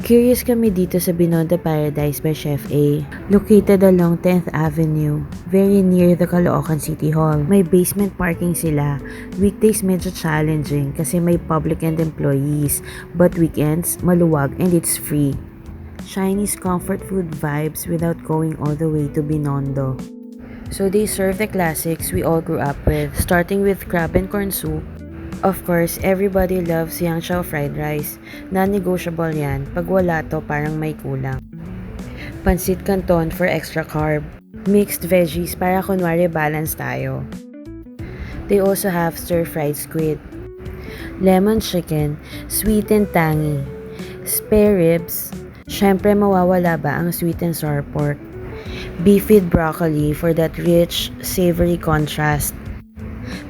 Curious kami dito sa Binondo Paradise by Chef A. Located along 10th Avenue, very near the Caloocan City Hall. May basement parking sila. Weekdays medyo challenging kasi may public and employees. But weekends, maluwag and it's free. Chinese comfort food vibes without going all the way to Binondo. So they serve the classics we all grew up with, starting with crab and corn soup. Of course, everybody loves yang chow fried rice. Non-negotiable yan. Pag wala to, parang may kulang. Pansit canton for extra carb. Mixed veggies para kunwari balance tayo. They also have stir-fried squid. Lemon chicken, sweet and tangy. Spare ribs. Syempre mawawala ba ang sweet and sour pork? Beef with broccoli for that rich, savory contrast.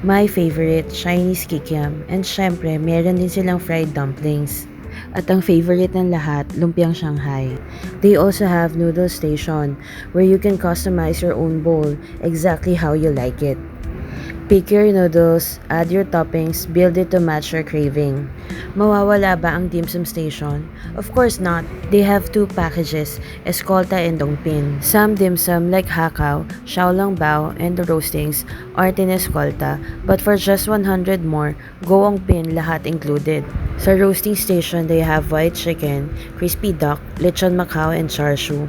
My favorite, Chinese kikiam. And syempre, meron din silang fried dumplings. At ang favorite ng lahat, lumpiang Shanghai. They also have noodle station where you can customize your own bowl exactly how you like it. Pick your noodles, add your toppings, build it to match your craving. Mawawala ba ang dim sum station? Of course not. They have two packages, escolta and dongpin. Some dim sum like hakaw, xiaolongbao, and the roastings aren't in escolta, but for just 100 more, goongpin lahat included. Sa roasting station, they have white chicken, crispy duck, lechon macao, and char siu.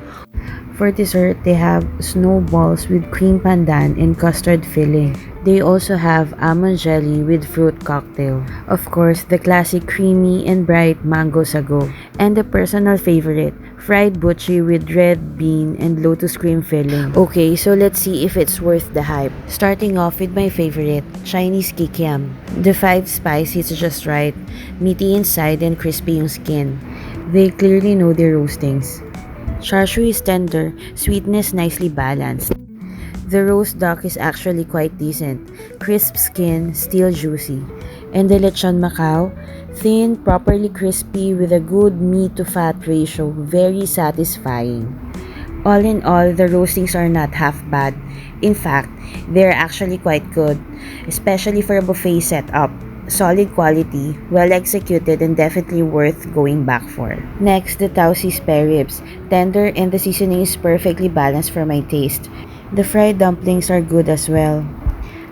For dessert, they have snowballs with cream pandan and custard filling. They also have almond jelly with fruit cocktail. Of course, the classic creamy and bright mango sago. And the personal favorite, fried buchi with red bean and lotus cream filling. Okay, so let's see if it's worth the hype. Starting off with my favorite, Chinese kikiam. The 5 spice hits just right. Meaty inside and crispy yung skin. They clearly know their roastings. Char siu is tender, sweetness nicely balanced. The roast duck is actually quite decent, crisp skin, still juicy. And the lechon macao, thin, properly crispy with a good meat to fat ratio, very satisfying. All in all, the roastings are not half bad. In fact, they're actually quite good, especially for a buffet setup. Solid quality, well executed, and definitely worth going back for. Next, the Tausi spare ribs. Tender and the seasoning is perfectly balanced for my taste. The fried dumplings are good as well.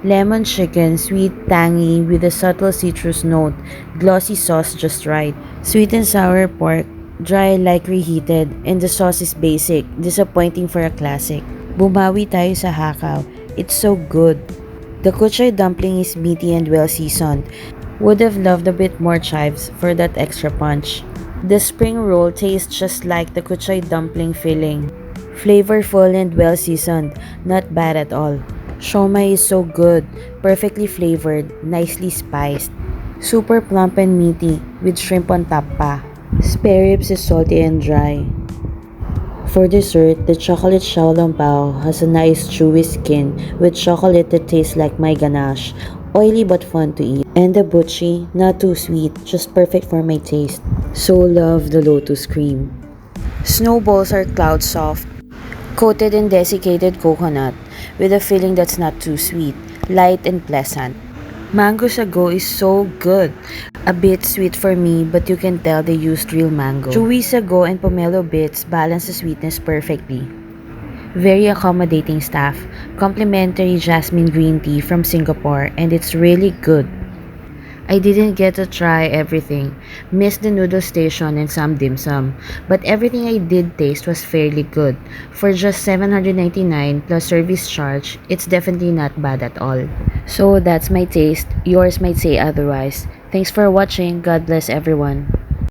Lemon chicken, sweet, tangy, with a subtle citrus note. Glossy sauce just right. Sweet and sour pork, dry like reheated, and the sauce is basic, disappointing for a classic. Bumawi tayo sa hakaw. It's so good. The kuchay dumpling is meaty and well seasoned. Would have loved a bit more chives for that extra punch. The spring roll tastes just like the kuchay dumpling filling. Flavorful and well seasoned, not bad at all. Siomai is so good, perfectly flavored, nicely spiced. Super plump and meaty, with shrimp on top pa. Spare ribs is salty and dry. For dessert, the chocolate xiaolongbao has a nice chewy skin with chocolate that tastes like my ganache. Oily but fun to eat. And the buchi, not too sweet, just perfect for my taste. So love the lotus cream. Snowballs are cloud soft, coated in desiccated coconut, with a filling that's not too sweet, light and pleasant. Mango sago is so good. A bit sweet for me, but you can tell they used real mango. Chewy sago and pomelo bits balance the sweetness perfectly. Very accommodating staff. Complimentary jasmine green tea from Singapore, and it's really good. I didn't get to try everything. Missed the noodle station and some dim sum. But everything I did taste was fairly good. For just $799 plus service charge, it's definitely not bad at all. So that's my taste. Yours might say otherwise. Thanks for watching. God bless everyone.